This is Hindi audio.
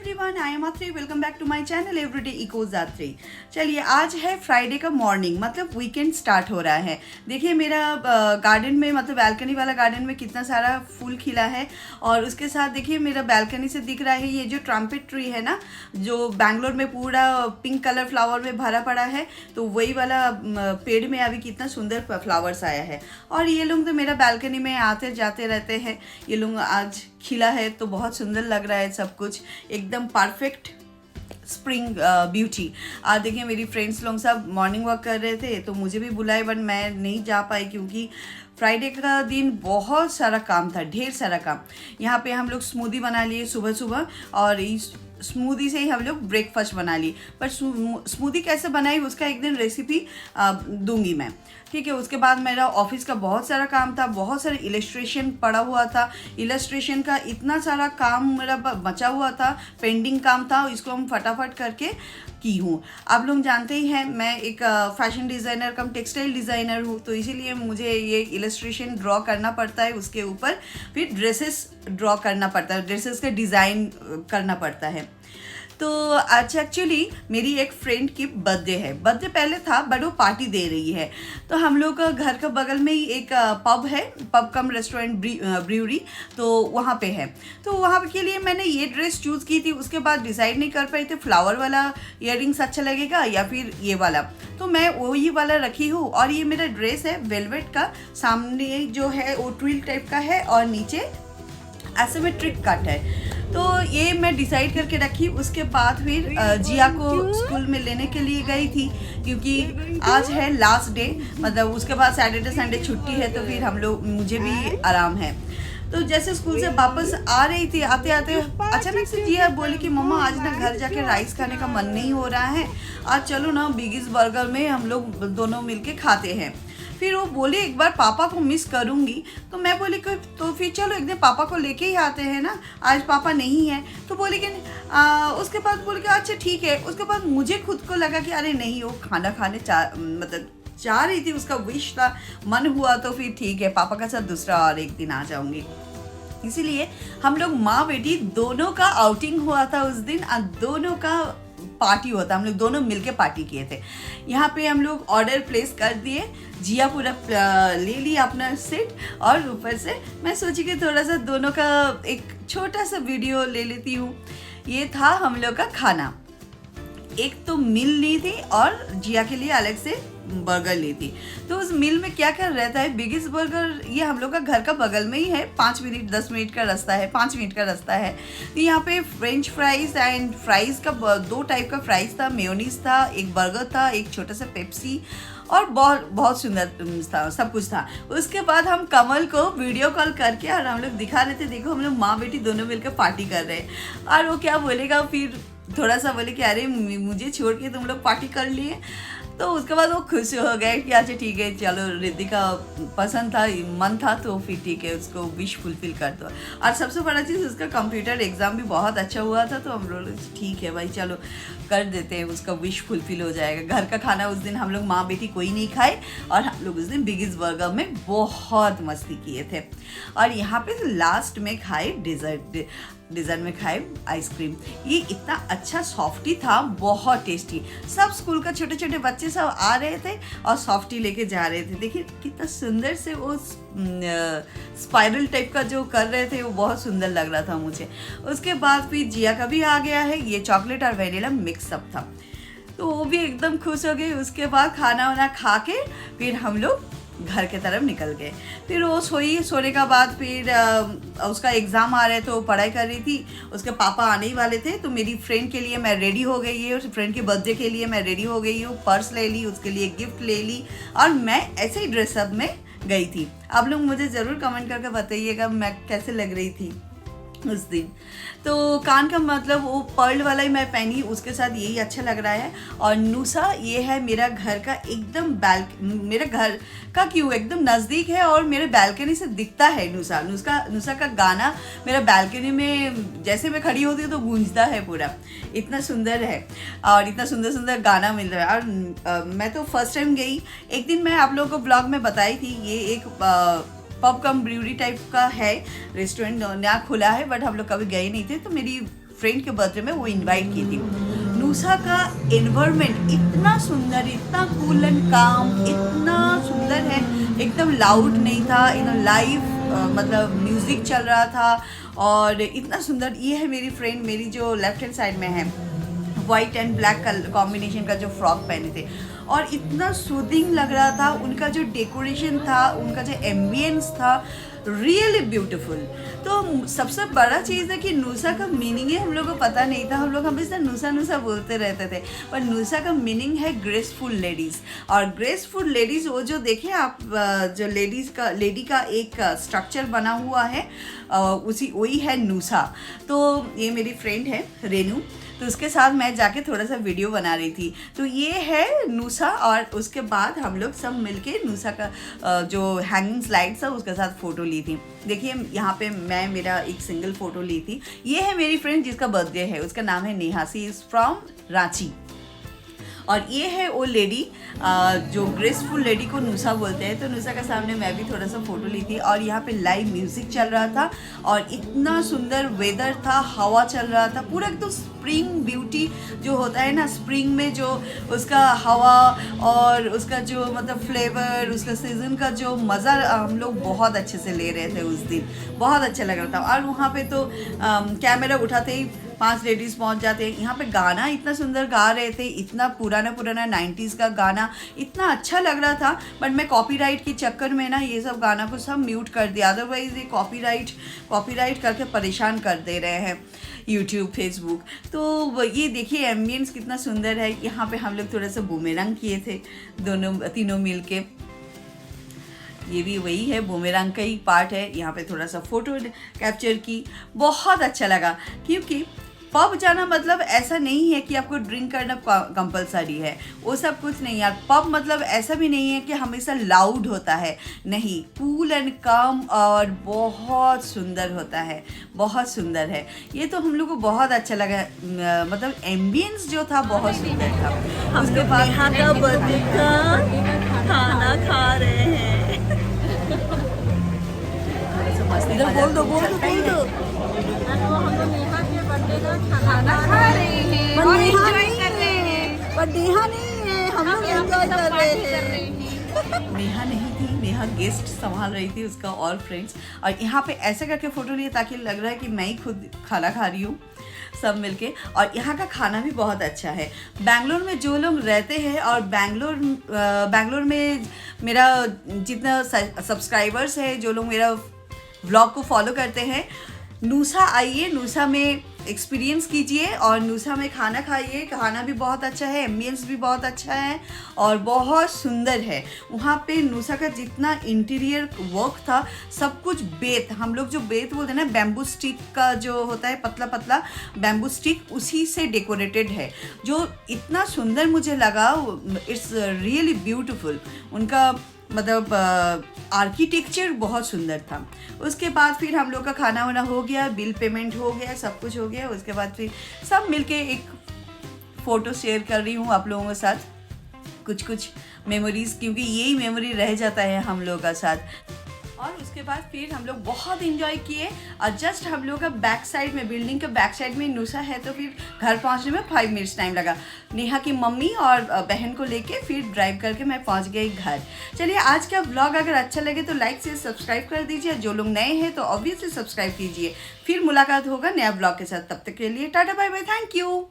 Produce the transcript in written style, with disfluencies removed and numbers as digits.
Everyone, I am Atri. Welcome back to my channel everyday echoes Atri. चलिए, आज है फ्राइडे का मॉर्निंग, मतलब वीकेंड स्टार्ट हो रहा है। देखिए मेरा गार्डन में, मतलब बालकनी वाला गार्डन में कितना सारा फूल खिला है। और उसके साथ देखिए मेरा बालकनी से दिख रहा है ये जो ट्रम्पेट ट्री है ना, जो बैंगलोर में पूरा पिंक कलर फ्लावर में भरा पड़ा है, तो वही वाला पेड़ में अभी कितना सुंदर फ्लावर्स आया है। और ये लोग तो मेरा बालकनी में आते जाते रहते हैं। ये लोग आज खिला है तो बहुत सुंदर लग रहा है, सब कुछ एकदम परफेक्ट स्प्रिंग ब्यूटी। आज देखिए मेरी फ्रेंड्स लोग सब मॉर्निंग वॉक कर रहे थे तो मुझे भी बुलाए, बट मैं नहीं जा पाई क्योंकि फ्राइडे का दिन बहुत सारा काम था, ढेर सारा काम। यहाँ पे हम लोग स्मूदी बना लिए सुबह सुबह, और इस स्मूदी से ही हम लोग ब्रेकफास्ट बना लिए। पर स्मूदी कैसे बनाई उसका एक दिन रेसिपी दूंगी मैं, ठीक है। उसके बाद मेरा ऑफिस का बहुत सारा काम था, बहुत सारे इलस्ट्रेशन पड़ा हुआ था। इलस्ट्रेशन का इतना सारा काम मेरा बचा हुआ था, पेंडिंग काम था, इसको हम फटाफट करके की हूँ। आप लोग जानते ही हैं मैं एक फैशन डिज़ाइनर कम टेक्सटाइल डिज़ाइनर हूँ, तो इसीलिए मुझे ये इलस्ट्रेशन ड्रॉ करना पड़ता है। उसके ऊपर फिर ड्रेसेस ड्रॉ करना पड़ता है, ड्रेसेस का डिज़ाइन करना पड़ता है। तो आज एक्चुअली मेरी एक फ्रेंड की बर्थडे है। बर्थडे पहले था बट वो पार्टी दे रही है। तो हम लोग का घर का बगल में ही एक पब है, पब कम रेस्टोरेंट ब्रूअरी, तो वहाँ पे है। तो वहाँ के लिए मैंने ये ड्रेस चूज़ की थी। उसके बाद डिसाइड नहीं कर पाई थी फ्लावर वाला ईयरिंग्स अच्छा लगेगा या फिर ये वाला, तो मैं वही वाला रखी हूँ। और ये मेरा ड्रेस है वेलवेट का, सामने जो है वो ट्विल टाइप का है और नीचे एसिमेट्रिक कट है। तो ये मैं डिसाइड करके रखी। उसके बाद फिर जिया को स्कूल में लेने के लिए गई थी क्योंकि आज है लास्ट डे, मतलब उसके बाद सैटरडे संडे छुट्टी है, तो फिर हम लोग, मुझे भी आराम है। तो जैसे स्कूल से वापस आ रही थी, आते आते अचानक से जिया बोली कि मम्मा आज ना घर जाके राइस खाने का मन नहीं हो रहा है, आज चलो ना बिगीज बर्गर में हम लोग दोनों मिलके खाते हैं। फिर वो बोली एक बार पापा को मिस करूंगी, तो मैं बोली कि तो फिर चलो एक दिन पापा को लेके ही आते हैं ना, आज पापा नहीं है। तो बोली कि उसके बाद बोली कि अच्छा ठीक है। उसके बाद मुझे खुद को लगा कि अरे नहीं, वो खाना खाने चाह रही थी, उसका विश था, मन हुआ तो फिर ठीक है, पापा का साथ दूसरा और एक दिन आ जाऊंगी। इसीलिए हम लोग माँ बेटी दोनों का आउटिंग हुआ था उस दिन, और दोनों का पार्टी होता, हम लोग दोनों मिलके पार्टी किए थे। यहाँ पे हम लोग ऑर्डर प्लेस कर दिए, जिया पूरा ले लिया अपना सेट, और ऊपर से मैं सोची कि थोड़ा सा दोनों का एक छोटा सा वीडियो ले लेती हूँ। ये था हम लोग का खाना। एक तो मील ली थी और जिया के लिए अलग से बर्गर ली थी। तो उस मील में क्या क्या रहता है, बिगेस्ट बर्गर ये हम लोग का घर का बगल में ही है, 5 मिनट 10 मिनट का रास्ता है, 5 मिनट का रास्ता है। तो यहाँ पे फ्रेंच फ्राइज एंड फ्राइज का 2 टाइप का फ्राइज था, मेयोनीज था, एक बर्गर था, एक छोटा सा पेप्सी, और बहुत बहुत सुंदर था, सब कुछ था। उसके बाद हम कमल को वीडियो कॉल करके और हम लोग दिखा रहे थे, देखो हम लोग माँ बेटी दोनों मिलकर पार्टी कर रहे हैं। और वो क्या बोलेगा, फिर थोड़ा सा बोले कि अरे मुझे छोड़ के तुम लोग पार्टी कर लिए। तो उसके बाद वो खुश हो गए कि अच्छा ठीक है, चलो रिद्धि का पसंद था, मन था, तो फिर ठीक है, उसको विश फुलफिल कर दो। और सबसे बड़ा चीज़, उसका कंप्यूटर एग्ज़ाम भी बहुत अच्छा हुआ था, तो हम लोग ठीक है भाई चलो कर देते हैं, उसका विश फुलफिल हो जाएगा। घर का खाना उस दिन हम लोग माँ बेटी कोई नहीं खाए, और हम लोग उस दिन बिगीज बर्गर में बहुत मस्ती किए थे। और यहाँ पे लास्ट में खाए डिज़र्ट में खाए आइसक्रीम। ये इतना अच्छा सॉफ्टी था, बहुत टेस्टी। सब स्कूल का छोटे छोटे बच्चे सब आ रहे थे और सॉफ्टी लेके जा रहे थे। देखिए कितना सुंदर से वो स्पाइरल टाइप का जो कर रहे थे, वो बहुत सुंदर लग रहा था मुझे। उसके बाद फिर जिया का भी आ गया है, ये चॉकलेट और वेनिला मिक्सअप था, तो वो भी एकदम खुश हो गई। उसके बाद खाना वाना खा के फिर हम लोग घर के तरफ निकल गए। फिर वो सोने का बाद फिर उसका एग्ज़ाम आ रहे थे, वो पढ़ाई कर रही थी। उसके पापा आने ही वाले थे, तो मेरी फ्रेंड के लिए मैं रेडी हो गई है, फ्रेंड के बर्थडे के लिए मैं रेडी हो गई हूँ, पर्स ले ली, उसके लिए गिफ्ट ले ली, और मैं ऐसे ही ड्रेसअप में गई थी। आप लोग मुझे ज़रूर कमेंट करके बताइएगा मैं कैसे लग रही थी उस दिन। तो कान का मतलब वो पर्ल वाला ही मैं पहनी, उसके साथ यही अच्छा लग रहा है। और नूसा ये है मेरा घर का एकदम मेरे घर का क्यों एकदम नज़दीक है, और मेरे बालकनी से दिखता है नूसा का गाना मेरा बालकनी में जैसे मैं खड़ी होती हूँ तो गूंजता है पूरा, इतना सुंदर है और इतना सुंदर सुंदर गाना मिल रहा है। और मैं तो फर्स्ट टाइम गई। एक दिन मैं आप लोगों को ब्लॉग में बताई थी, ये एक पब कम ब्रूअरी टाइप का है, रेस्टोरेंट नया खुला है, बट हम लोग कभी गए नहीं थे। तो मेरी फ्रेंड के बर्थडे में वो इनवाइट की थी। नूसा का एनवायरनमेंट इतना सुंदर, इतना कूल एंड काम, इतना सुंदर है, एकदम लाउड नहीं था, एकदम लाइव मतलब म्यूज़िक चल रहा था और इतना सुंदर। ये है मेरी फ्रेंड, मेरी जो लेफ्ट हैंड साइड में है, white and black colour combination का जो फ्रॉक पहने थे और इतना सूदिंग लग रहा था। उनका जो डेकोरेशन था, उनका जो एम्बियंस था, रियली ब्यूटीफुल। तो सबसे बड़ा चीज़ है कि नूसा का मीनिंग है हम लोग को पता नहीं था, हम लोग हमेशा नूसा नूसा बोलते रहते थे, पर नूसा का मीनिंग है ग्रेसफुल लेडीज़। और ग्रेसफुल लेडीज़ वो जो देखें आप, जो लेडी का एक स्ट्रक्चर बना हुआ है, उसी वही है नूसा। तो ये मेरी फ्रेंड है रेनू, तो उसके साथ मैं जाके थोड़ा सा वीडियो बना रही थी। तो ये है नूसा और उसके बाद हम लोग सब मिलके नूसा का जो हैंगिंग स्लाइड्स था उसके साथ फ़ोटो ली थी। देखिए यहाँ पे मैं मेरा एक सिंगल फ़ोटो ली थी। ये है मेरी फ्रेंड जिसका बर्थडे है, उसका नाम है नेहा, सी इज़ फ्रॉम रांची। और ये है वो लेडी जो ग्रेसफुल लेडी को नूसा बोलते हैं। तो नूसा के सामने मैं भी थोड़ा सा फ़ोटो ली थी और यहाँ पे लाइव म्यूज़िक चल रहा था और इतना सुंदर वेदर था, हवा चल रहा था, पूरा एकदम स्प्रिंग ब्यूटी जो होता है ना, स्प्रिंग में जो उसका हवा और उसका जो मतलब फ्लेवर, उसका सीज़न का जो मज़ा हम लोग बहुत अच्छे से ले रहे थे उस दिन, बहुत अच्छा लग रहा था। और वहाँ पे तो कैमरा उठाते ही 5 लेडीज़ पहुंच जाते हैं। यहाँ पे गाना इतना सुंदर गा रहे थे, इतना पुराना 90s का गाना, इतना अच्छा लग रहा था। बट मैं कॉपीराइट के चक्कर में ना ये सब गाना को सब म्यूट कर दिया, अदरवाइज़ ये कॉपीराइट करके परेशान कर दे रहे हैं यूट्यूब, फेसबुक। तो ये देखिए एम्बियंस कितना सुंदर है। यहाँ पे हम लोग थोड़ा सा बूमेरंग किए थे तीनों मिल के। ये भी वही है, बूमेरंग का ही पार्ट है। यहाँ पे थोड़ा सा फ़ोटो कैप्चर की, बहुत अच्छा लगा। क्योंकि पब जाना मतलब ऐसा नहीं है कि आपको ड्रिंक करना कंपलसरी है, वो सब कुछ नहीं यार। पब मतलब ऐसा भी नहीं है कि हमेशा लाउड होता है, नहीं, कूल एंड काम और बहुत सुंदर होता है, बहुत सुंदर है। ये तो हम लोग को बहुत अच्छा लगा, मतलब एम्बियंस जो था बहुत सुंदर था। उसके बाद नेहा का बर्थडे का खाना खा रहे हैं। बोल दो हम लोग नेहा के बर्थडे का खाना खा रहे हैं और एंजॉय कर रहे हैं। पर नेहा नहीं है, हम लोग एंजॉय कर रहे हैं। नेहा नहीं थी, नेहा गेस्ट संभाल रही थी, उसका और फ्रेंड्स। और यहाँ पे ऐसे करके फ़ोटो लिए ताकि लग रहा है कि मैं ही खुद खाना खा रही हूँ सब मिलके। और यहाँ का खाना भी बहुत अच्छा है। बैंगलोर में जो लोग रहते हैं और बैंगलोर में मेरा जितना सब्सक्राइबर्स है, जो लोग मेरा व्लॉग को फॉलो करते हैं, नूसा आइए, नूसा में एक्सपीरियंस कीजिए और नूसा में खाना खाइए। खाना भी बहुत अच्छा है, एम्बियंस भी बहुत अच्छा है और बहुत सुंदर है। वहाँ पे नूसा का जितना इंटीरियर वर्क था, सब कुछ बेत, हम लोग जो बेत बोलते हैं ना, बैम्बू स्टिक का जो होता है, पतला पतला बैम्बू स्टिक, उसी से डेकोरेटेड है, जो इतना सुंदर मुझे लगा। It's really beautiful. उनका मतलब आर्किटेक्चर बहुत सुंदर था। उसके बाद फिर हम लोग का खाना वाना हो गया, बिल पेमेंट हो गया, सब कुछ हो गया। उसके बाद फिर सब मिलके एक फ़ोटो शेयर कर रही हूँ आप लोगों के साथ, कुछ मेमोरीज़, क्योंकि यही मेमोरी रह जाता है हम लोगों का साथ। और उसके बाद फिर हम लोग बहुत इंजॉय किए। और जस्ट हम लोग का बैक साइड में, बिल्डिंग के बैक साइड में नूसा है, तो फिर घर पहुंचने में 5 मिनट्स टाइम लगा। नेहा की मम्मी और बहन को लेके फिर ड्राइव करके मैं पहुंच गई घर। चलिए, आज का व्लॉग अगर अच्छा लगे तो लाइक से सब्सक्राइब कर दीजिए। जो लोग नए हैं तो ऑब्वियसली सब्सक्राइब कीजिए। फिर मुलाकात होगा नया व्लॉग के साथ। तब तक के लिए tata bye bye, thank you.